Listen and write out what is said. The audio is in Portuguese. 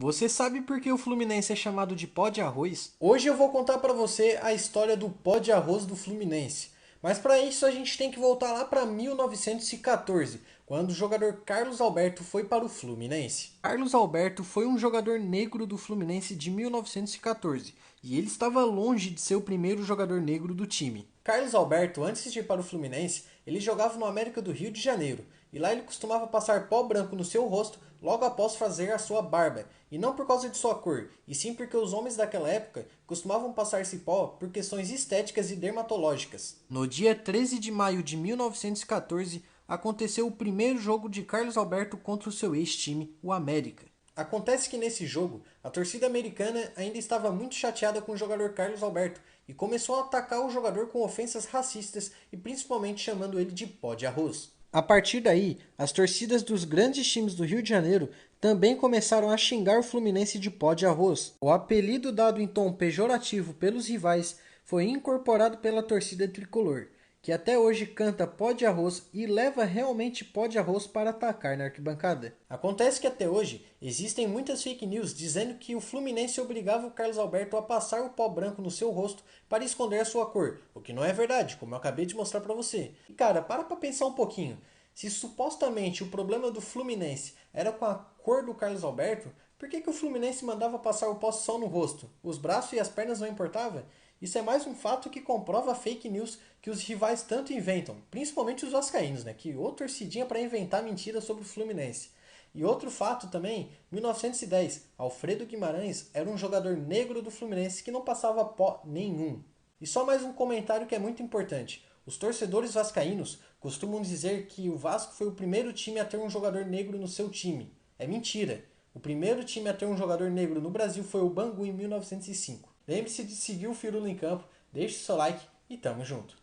Você sabe por que o Fluminense é chamado de pó de arroz? Hoje eu vou contar para você a história do pó de arroz do Fluminense. Mas para isso a gente tem que voltar lá para 1914, quando o jogador Carlos Alberto foi para o Fluminense. Carlos Alberto foi um jogador negro do Fluminense de 1914 e ele estava longe de ser o primeiro jogador negro do time. Carlos Alberto, antes de ir para o Fluminense, ele jogava no América do Rio de Janeiro e lá ele costumava passar pó branco no seu rosto logo após fazer a sua barba, e não por causa de sua cor, e sim porque os homens daquela época costumavam passar esse pó por questões estéticas e dermatológicas. No dia 13 de maio de 1914, aconteceu o primeiro jogo de Carlos Alberto contra o seu ex-time, o América. Acontece que nesse jogo, a torcida americana ainda estava muito chateada com o jogador Carlos Alberto e começou a atacar o jogador com ofensas racistas e principalmente chamando ele de pó de arroz. A partir daí, as torcidas dos grandes times do Rio de Janeiro também começaram a xingar o Fluminense de pó de arroz. O apelido dado em tom pejorativo pelos rivais foi incorporado pela torcida tricolor, que até hoje canta pó de arroz e leva realmente pó de arroz para atacar na arquibancada. Acontece que até hoje existem muitas fake news dizendo que o Fluminense obrigava o Carlos Alberto a passar o pó branco no seu rosto para esconder a sua cor, o que não é verdade, como eu acabei de mostrar para você. E cara, para pensar um pouquinho. Se supostamente o problema do Fluminense era com a cor do Carlos Alberto, por que o Fluminense mandava passar o pó só no rosto? Os braços e as pernas não importavam? Isso é mais um fato que comprova a fake news que os rivais tanto inventam, principalmente os vascaínos, né? Que ou torcidinha para inventar mentiras sobre o Fluminense. E outro fato também, 1910, Alfredo Guimarães era um jogador negro do Fluminense que não passava pó nenhum. E só mais um comentário que é muito importante. Os torcedores vascaínos costumam dizer que o Vasco foi o primeiro time a ter um jogador negro no seu time. É mentira. O primeiro time a ter um jogador negro no Brasil foi o Bangu em 1905. Lembre-se de seguir o Firula em campo, deixe seu like e tamo junto.